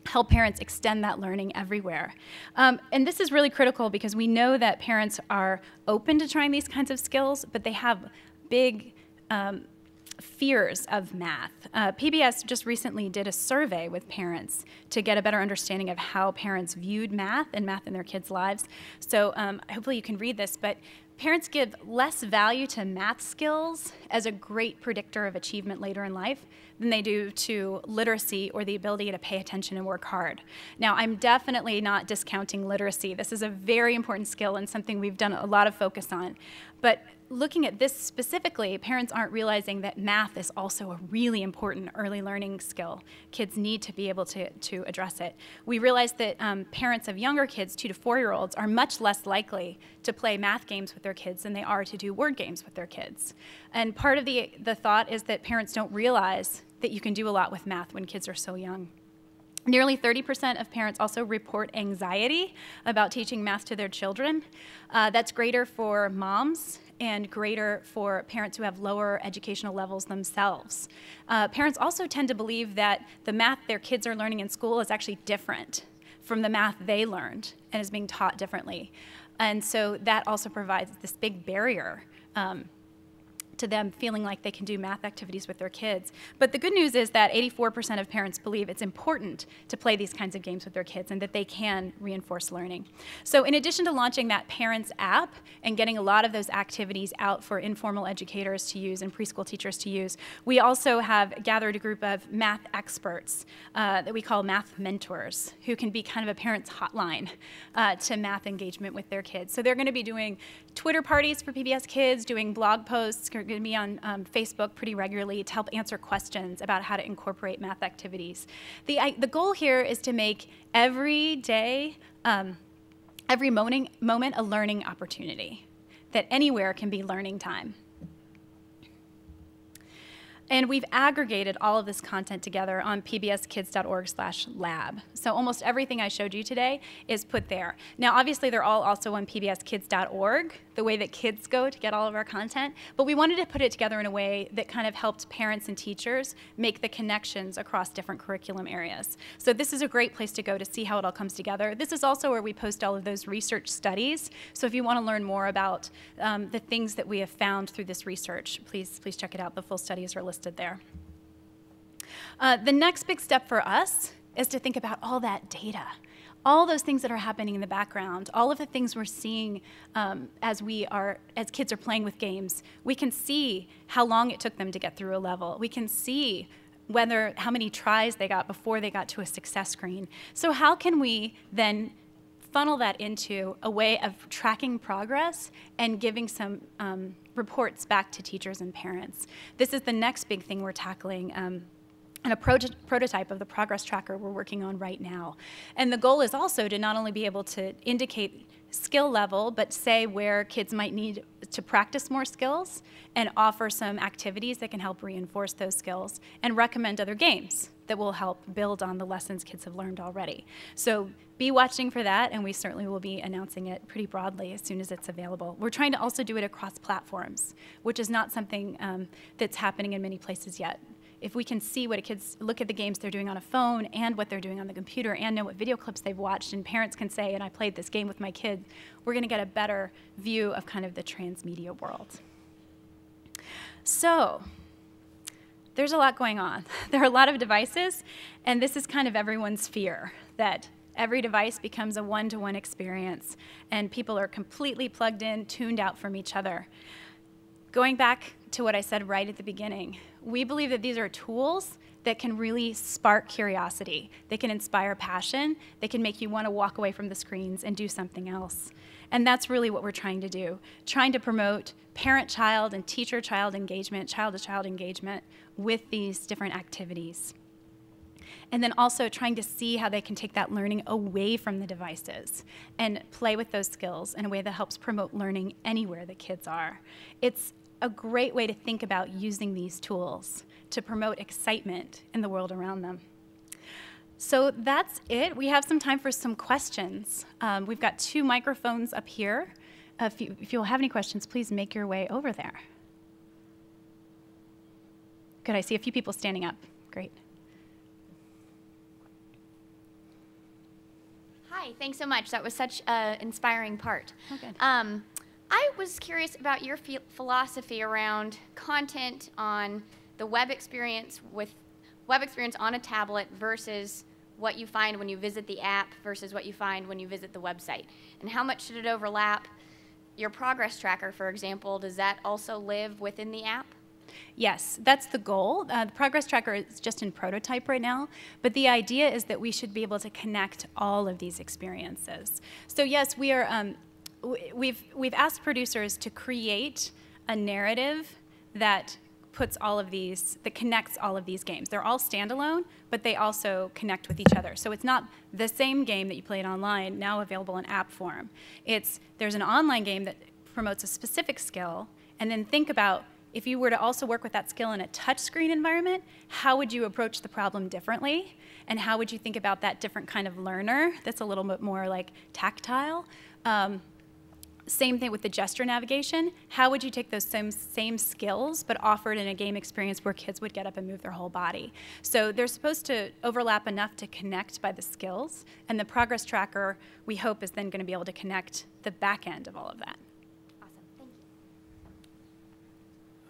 help parents extend that learning everywhere. And this is really critical because we know that parents are open to trying these kinds of skills, but they have big fears of math. PBS just recently did a survey with parents to get a better understanding of how parents viewed math and math in their kids' lives. So hopefully you can read this, but parents give less value to math skills as a great predictor of achievement later in life than they do to literacy or the ability to pay attention and work hard. Now, I'm definitely not discounting literacy. This is a very important skill and something we've done a lot of focus on. But looking at this specifically, parents aren't realizing that math is also a really important early learning skill. Kids need to be able to address it. We realize that parents of younger kids, 2 to 4-year-olds, are much less likely to play math games with their kids than they are to do word games with their kids. And part of the thought is that parents don't realize that you can do a lot with math when kids are so young. Nearly 30% of parents also report anxiety about teaching math to their children. That's greater for moms and greater for parents who have lower educational levels themselves. Parents also tend to believe that the math their kids are learning in school is actually different from the math they learned and is being taught differently. And so that also provides this big barrier to them feeling like they can do math activities with their kids. But the good news is that 84% of parents believe it's important to play these kinds of games with their kids and that they can reinforce learning. So in addition to launching that Parents app and getting a lot of those activities out for informal educators to use and preschool teachers to use, we also have gathered a group of math experts that we call math mentors, who can be kind of a parent's hotline to math engagement with their kids. So they're going to be doing Twitter parties for PBS Kids, doing blog posts, going to be on Facebook pretty regularly to help answer questions about how to incorporate math activities. The goal here is to make every day, every moment a learning opportunity, that anywhere can be learning time. And we've aggregated all of this content together on pbskids.org/lab. So almost everything I showed you today is put there. Now, obviously, they're all also on pbskids.org, the way that kids go to get all of our content. But we wanted to put it together in a way that kind of helped parents and teachers make the connections across different curriculum areas. So this is a great place to go to see how it all comes together. This is also where we post all of those research studies. So if you want to learn more about the things that we have found through this research, please check it out. The full studies are listed there. The next big step for us is to think about all that data, all those things that are happening in the background, all of the things we're seeing as kids are playing with games. We can see how long it took them to get through a level. We can see how many tries they got before they got to a success screen. So how can we then funnel that into a way of tracking progress and giving some reports back to teachers and parents? This is the next big thing we're tackling, and a prototype of the progress tracker we're working on right now. And the goal is also to not only be able to indicate skill level, but say where kids might need to practice more skills and offer some activities that can help reinforce those skills and recommend other games that will help build on the lessons kids have learned already. So be watching for that, and we certainly will be announcing it pretty broadly as soon as it's available. We're trying to also do it across platforms, which is not something that's happening in many places yet. If we can see what kids look at the games they're doing on a phone and what they're doing on the computer and know what video clips they've watched, and parents can say, and I played this game with my kid, we're going to get a better view of kind of the transmedia world. So there's a lot going on. There are a lot of devices, and this is kind of everyone's fear, that Every device becomes a one-to-one experience, and people are completely plugged in, tuned out from each other. Going back to what I said right at the beginning, we believe that these are tools that can really spark curiosity. They can inspire passion. They can make you want to walk away from the screens and do something else. And that's really what we're trying to do, trying to promote parent-child and teacher-child engagement, child-to-child engagement with these different activities. And then also trying to see how they can take that learning away from the devices and play with those skills in a way that helps promote learning anywhere the kids are. It's a great way to think about using these tools to promote excitement in the world around them. So that's it. We have some time for some questions. We've got 2 microphones up here. If you'll have any questions, please make your way over there. Good, I see a few people standing up. Great. Hi, thanks so much. That was such an inspiring part. Oh, good. I was curious about your philosophy around content on the web experience on a tablet versus what you find when you visit the app versus what you find when you visit the website. And how much should it overlap? Your progress tracker, for example, does that also live within the app? Yes, that's the goal. The progress tracker is just in prototype right now, but the idea is that we should be able to connect all of these experiences. So yes, we are. We've asked producers to create a narrative that puts all of these, that connects all of these games. They're all standalone, but they also connect with each other. So it's not the same game that you played online now available in app form. There's an online game that promotes a specific skill, and then think about if you were to also work with that skill in a touchscreen environment, how would you approach the problem differently? And how would you think about that different kind of learner that's a little bit more like tactile? Same thing with the gesture navigation. How would you take those same skills but offered in a game experience where kids would get up and move their whole body? So they're supposed to overlap enough to connect by the skills, and the progress tracker, we hope, is then going to be able to connect the back end of all of that. Awesome, thank you.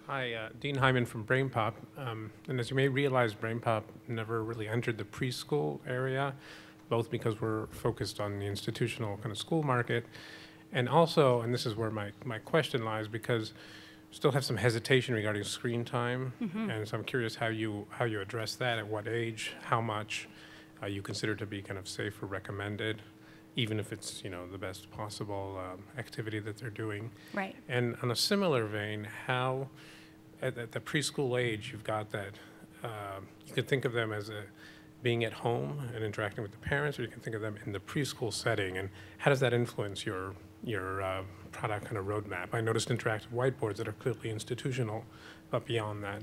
Hi, Dean Hyman from BrainPop. And as you may realize, BrainPop never really entered the preschool area, both because we're focused on the institutional kind of school market, and also, and this is where my question lies, because we still have some hesitation regarding screen time, and so I'm curious how you address that, at what age, how much you consider to be kind of safe or recommended, even if it's, you know, the best possible activity that they're doing. Right. And on a similar vein, how at the preschool age you've got that, you could think of them as being at home and interacting with the parents, or you can think of them in the preschool setting, and how does that influence your product kind of roadmap? I noticed interactive whiteboards that are clearly institutional, but beyond that.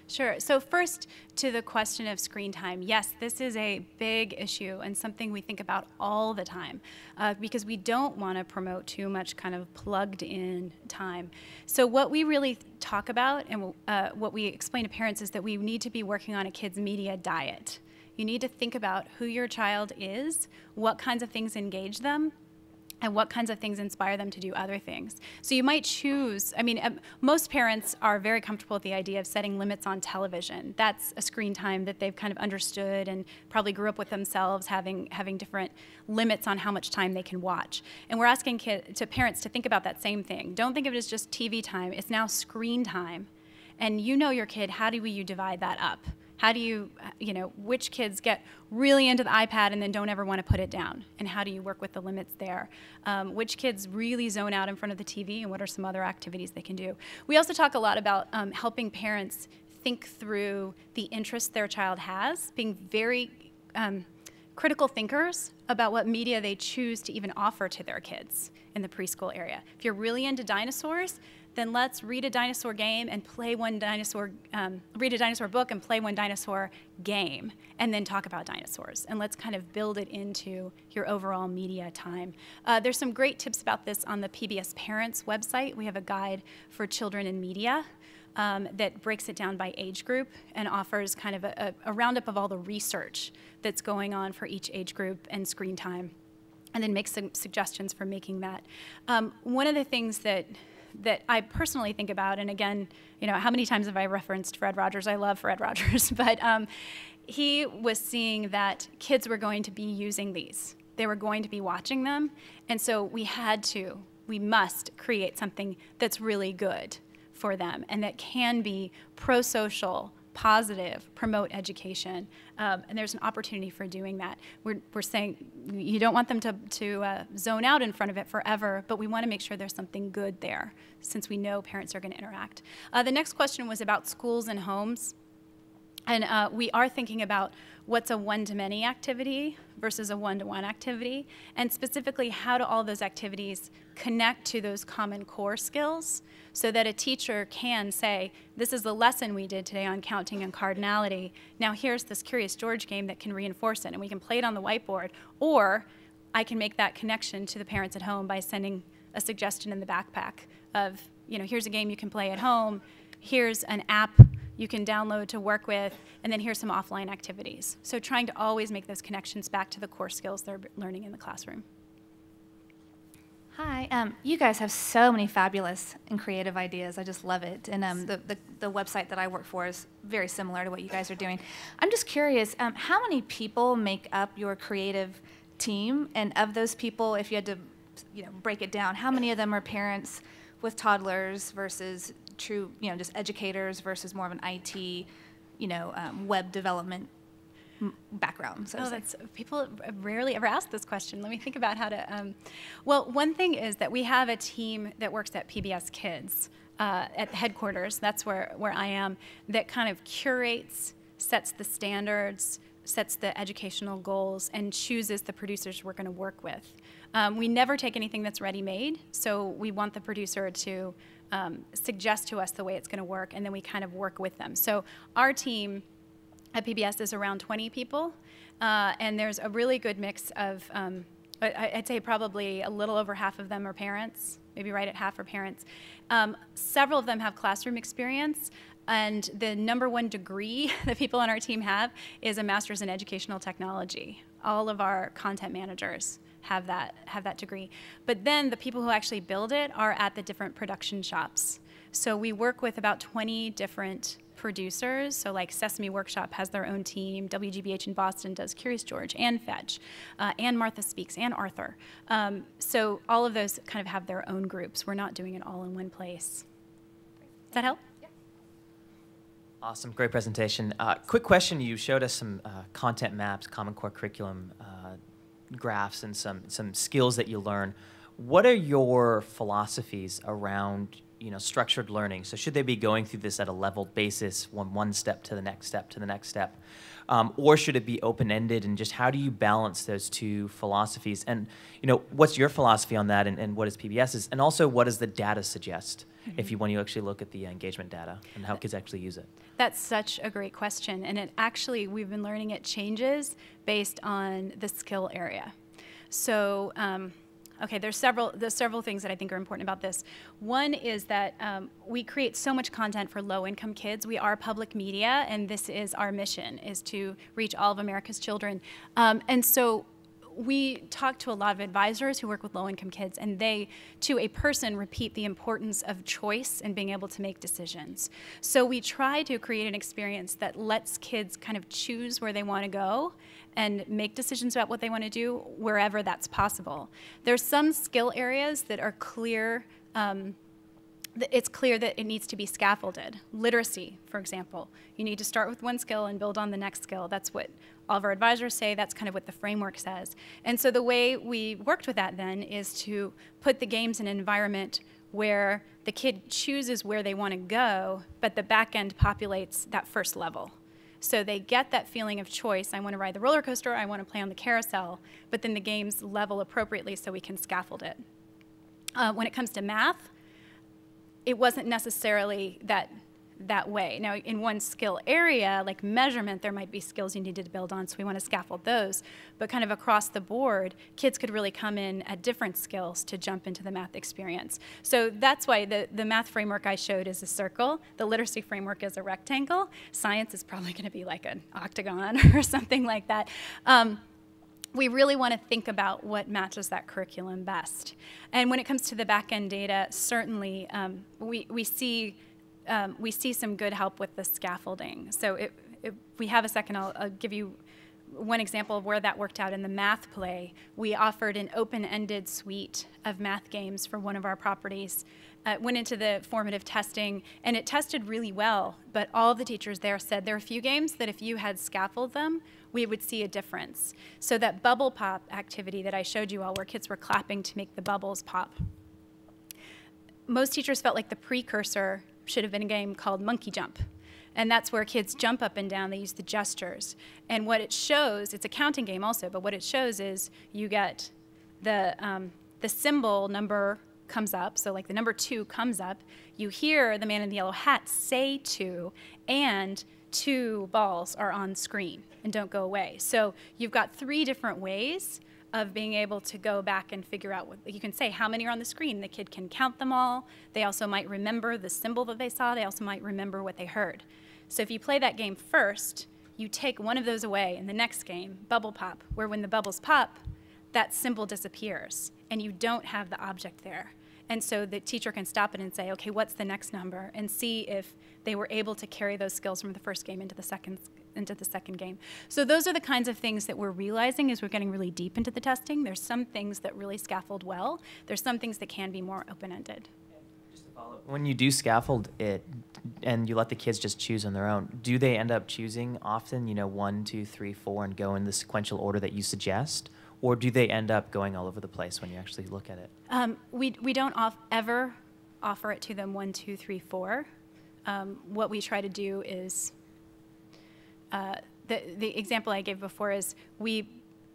Sure. So first, to the question of screen time, yes, this is a big issue and something we think about all the time because we don't want to promote too much kind of plugged-in time. So what we really talk about and what we explain to parents is that we need to be working on a kid's media diet. You need to think about who your child is, what kinds of things engage them, and what kinds of things inspire them to do other things. So you might choose, I mean, most parents are very comfortable with the idea of setting limits on television. That's a screen time that they've kind of understood and probably grew up with themselves, having different limits on how much time they can watch. And we're asking parents to think about that same thing. Don't think of it as just TV time. It's now screen time. And you know your kid, how do you divide that up? How do you which kids get really into the iPad and then don't ever want to put it down? And how do you work with the limits there? Which kids really zone out in front of the TV, and what are some other activities they can do? We also talk a lot about helping parents think through the interests their child has, being very critical thinkers about what media they choose to even offer to their kids in the preschool area. If you're really into dinosaurs, then let's read a dinosaur game and play one dinosaur, read a dinosaur book and play one dinosaur game, and then talk about dinosaurs. And let's kind of build it into your overall media time. There's some great tips about this on the PBS Parents website. We have a guide for children in media that breaks it down by age group and offers kind of a roundup of all the research that's going on for each age group and screen time, and then makes some suggestions for making that. One of the things that that I personally think about, and again, you know, how many times have I referenced Fred Rogers? I love Fred Rogers, but he was seeing that kids were going to be using these. They were going to be watching them, and so we must create something that's really good for them and that can be pro-social, positive, promote education, and there's an opportunity for doing that. We're saying you don't want them to zone out in front of it forever, but we want to make sure there's something good there since we know parents are going to interact. The next question was about schools and homes. And we are thinking about what's a one-to-many activity versus a one-to-one activity, and specifically how do all those activities connect to those common core skills so that a teacher can say, this is the lesson we did today on counting and cardinality. Now here's this Curious George game that can reinforce it, and we can play it on the whiteboard, or I can make that connection to the parents at home by sending a suggestion in the backpack of, you know, here's a game you can play at home, here's an app you can download to work with, and then here's some offline activities. So trying to always make those connections back to the core skills they're learning in the classroom. Hi, you guys have so many fabulous and creative ideas. I just love it. And the website that I work for is very similar to what you guys are doing. I'm just curious, how many people make up your creative team? And of those people, if you had to, you know, break it down, how many of them are parents with toddlers versus true, you know, just educators versus more of an IT, you know, web development background? So that's, people rarely ever ask this question. Let me think about how to, well, one thing is that we have a team that works at PBS Kids at the headquarters, that's where I am, that kind of curates, sets the standards, sets the educational goals, and chooses the producers we're going to work with. We never take anything that's ready-made, so we want the producer to suggest to us the way it's going to work, and then we kind of work with them. So our team at PBS is around 20 people, and there's a really good mix of, I'd say probably a little over half of them are parents, maybe right at half are parents. Several of them have classroom experience, and the #1 degree that people on our team have is a master's in educational technology. All of our content managers have that degree. But then the people who actually build it are at the different production shops. So we work with about 20 different producers. So like Sesame Workshop has their own team, WGBH in Boston does Curious George and Fetch, and Martha Speaks and Arthur. So all of those kind of have their own groups. We're not doing it all in one place. Does that help? Yeah. Awesome, great presentation. Quick question, you showed us some content maps, Common Core curriculum graphs, and some skills that you learn. What are your philosophies around, you know, structured learning? So should they be going through this at a leveled basis, one step to the next step to the next step? Or should it be open-ended, and just how do you balance those two philosophies? And, you know, what's your philosophy on that, and what is PBS's? And also, what does the data suggest if you want to actually look at the engagement data and how kids actually use it? That's such a great question, and it actually, we've been learning it changes based on the skill area. So, okay, there's several things that I think are important about this. One is that we create so much content for low-income kids. We are public media, and this is our mission, is to reach all of America's children. And so we talk to a lot of advisors who work with low-income kids, and they, to a person, repeat the importance of choice and being able to make decisions. So we try to create an experience that lets kids kind of choose where they want to go and make decisions about what they want to do wherever that's possible. There's some skill areas that are clear. It's clear that it needs to be scaffolded. Literacy, for example. You need to start with one skill and build on the next skill. That's what all of our advisors say. That's kind of what the framework says. And so the way we worked with that then is to put the games in an environment where the kid chooses where they want to go, but the back end populates that first level. So they get that feeling of choice. I want to ride the roller coaster, I want to play on the carousel, but then the games level appropriately so we can scaffold it. When it comes to math, it wasn't necessarily that way. Now, in one skill area, like measurement, there might be skills you needed to build on, so we want to scaffold those. But kind of across the board, kids could really come in at different skills to jump into the math experience. So that's why the math framework I showed is a circle. The literacy framework is a rectangle. Science is probably going to be like an octagon or something like that. we really want to think about what matches that curriculum best. And when it comes to the back-end data, certainly we see some good help with the scaffolding. So if we have a second, I'll give you one example of where that worked out in the math play. We offered an open-ended suite of math games for one of our properties. Went into the formative testing, and it tested really well, but all of the teachers there said there are a few games that if you had scaffolded them, we would see a difference. So that bubble pop activity that I showed you all, where kids were clapping to make the bubbles pop, most teachers felt like the precursor should have been a game called Monkey Jump. And that's where kids jump up and down. They use the gestures. And what it shows, it's a counting game also, but what it shows is you get the symbol number comes up, so like the number 2 comes up. You hear the man in the yellow hat say 2, and 2 balls are on screen and don't go away. So you've got 3 different ways of being able to go back and figure out what you can say, how many are on the screen. The kid can count them all. They also might remember the symbol that they saw. They also might remember what they heard. So if you play that game first, you take one of those away in the next game, bubble pop, where when the bubbles pop, that symbol disappears and you don't have the object there. And so the teacher can stop it and say, okay, what's the next number? And see if they were able to carry those skills from the first game into the second game. So those are the kinds of things that we're realizing as we're getting really deep into the testing. There's some things that really scaffold well. There's some things that can be more open-ended. Just to follow up, when you do scaffold it and you let the kids just choose on their own, do they end up choosing often, 1, 2, 3, 4, and go in the sequential order that you suggest? Or do they end up going all over the place when you actually look at it? We don't ever offer it to them 1, 2, 3, 4. What we try to do is, the example I gave before is we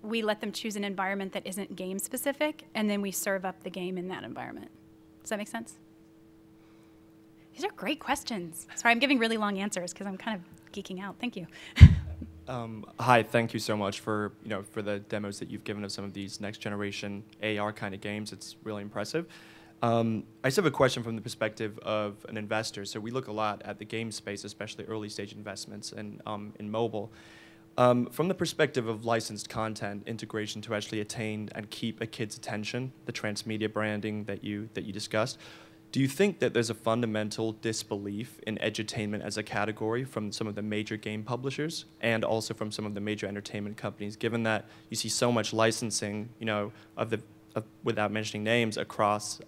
let them choose an environment that isn't game specific, and then we serve up the game in that environment. Does that make sense? These are great questions. Sorry, I'm giving really long answers because I'm kind of geeking out. Thank you. Hi, thank you so much for for the demos that you've given of some of these next generation AR kind of games. It's really impressive. I just have a question from the perspective of an investor. So we look a lot at the game space, especially early stage investments and in mobile. From the perspective of licensed content integration to actually attain and keep a kid's attention, the transmedia branding that you discussed, do you think that there's a fundamental disbelief in edutainment as a category from some of the major game publishers and also from some of the major entertainment companies, given that you see so much licensing, without mentioning names, across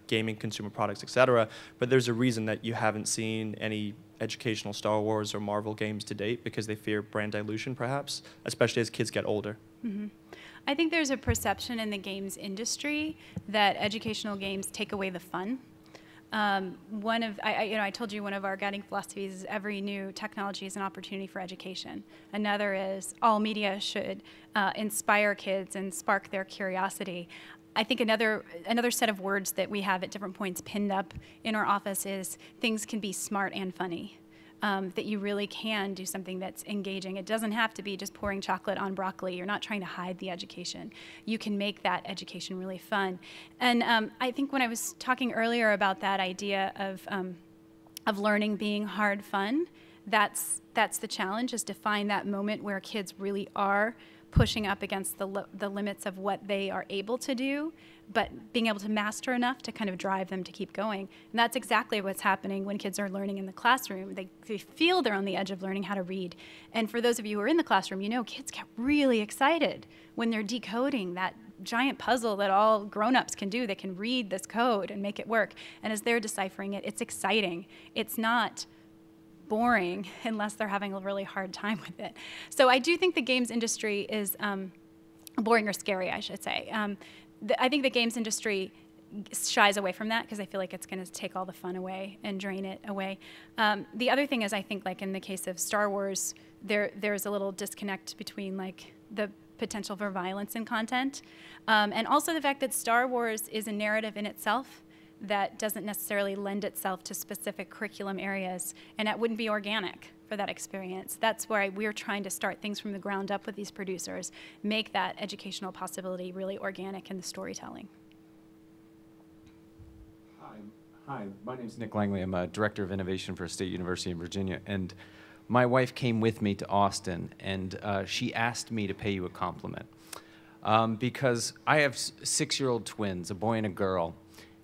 gaming, consumer products, etc. But there's a reason that you haven't seen any educational Star Wars or Marvel games to date because they fear brand dilution, perhaps, especially as kids get older. Mm-hmm. I think there's a perception in the games industry that educational games take away the fun. I told you one of our guiding philosophies is every new technology is an opportunity for education. Another is all media should inspire kids and spark their curiosity. I think another set of words that we have at different points pinned up in our office is things can be smart and funny. That you really can do something that's engaging. It doesn't have to be just pouring chocolate on broccoli. You're not trying to hide the education. You can make that education really fun. And I think when I was talking earlier about that idea of learning being hard fun, that's the challenge, is to find that moment where kids really are pushing up against the limits of what they are able to do, but being able to master enough to kind of drive them to keep going. And that's exactly what's happening when kids are learning in the classroom. They feel they're on the edge of learning how to read. And for those of you who are in the classroom, kids get really excited when they're decoding that giant puzzle that all grown-ups can do. They can read this code and make it work. And as they're deciphering it, it's exciting. It's not boring unless they're having a really hard time with it. So I do think the games industry is boring or scary, I should say. I think the games industry shies away from that because I feel like it's going to take all the fun away and drain it away. The other thing is, I think, like in the case of Star Wars, there's a little disconnect between like the potential for violence in content and also the fact that Star Wars is a narrative in itself that doesn't necessarily lend itself to specific curriculum areas, and that wouldn't be organic for that experience. That's why we're trying to start things from the ground up with these producers, make that educational possibility really organic in the storytelling. Hi, my name is Nick Langley. I'm a Director of Innovation for State University in Virginia, and my wife came with me to Austin, and she asked me to pay you a compliment. Because I have 6-year-old twins, a boy and a girl,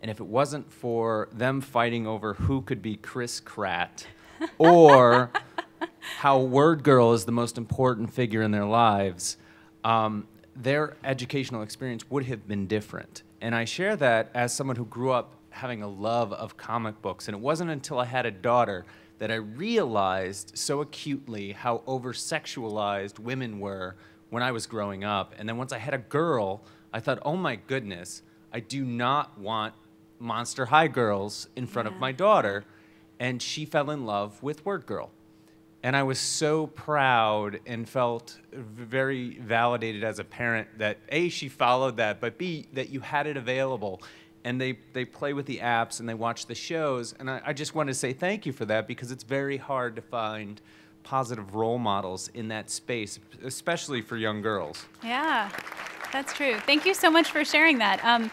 and if it wasn't for them fighting over who could be Chris Pratt, or how WordGirl is the most important figure in their lives, their educational experience would have been different. And I share that as someone who grew up having a love of comic books, and it wasn't until I had a daughter that I realized so acutely how over-sexualized women were when I was growing up. And then once I had a girl, I thought, oh my goodness, I do not want Monster High girls in front of my daughter. And she fell in love with WordGirl. And I was so proud and felt very validated as a parent that A, she followed that, but B, that you had it available. And they play with the apps and they watch the shows. And I just want to say thank you for that, because it's very hard to find positive role models in that space, especially for young girls. Yeah, that's true. Thank you so much for sharing that.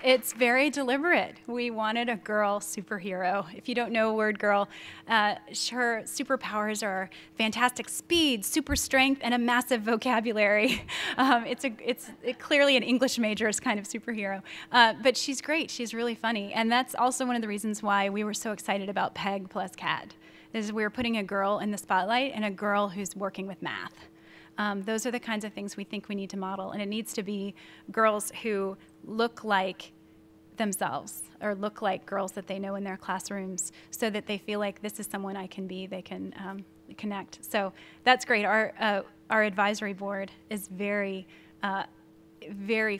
It's very deliberate. We wanted a girl superhero. If you don't know WordGirl, her superpowers are fantastic speed, super strength, and a massive vocabulary. It's clearly an English major's kind of superhero. But she's great. She's really funny. And that's also one of the reasons why we were so excited about PEG plus CAD. Is we were putting a girl in the spotlight and a girl who's working with math. Those are the kinds of things we think we need to model, and it needs to be girls who look like themselves or look like girls that they know in their classrooms, so that they feel like this is someone I can be, they can connect. So that's great. Our advisory board is very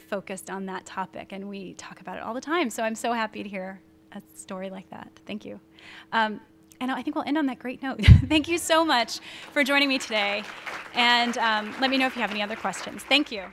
focused on that topic, and we talk about it all the time. So I'm so happy to hear a story like that. Thank you. And I think we'll end on that great note. Thank you so much for joining me today. And let me know if you have any other questions. Thank you.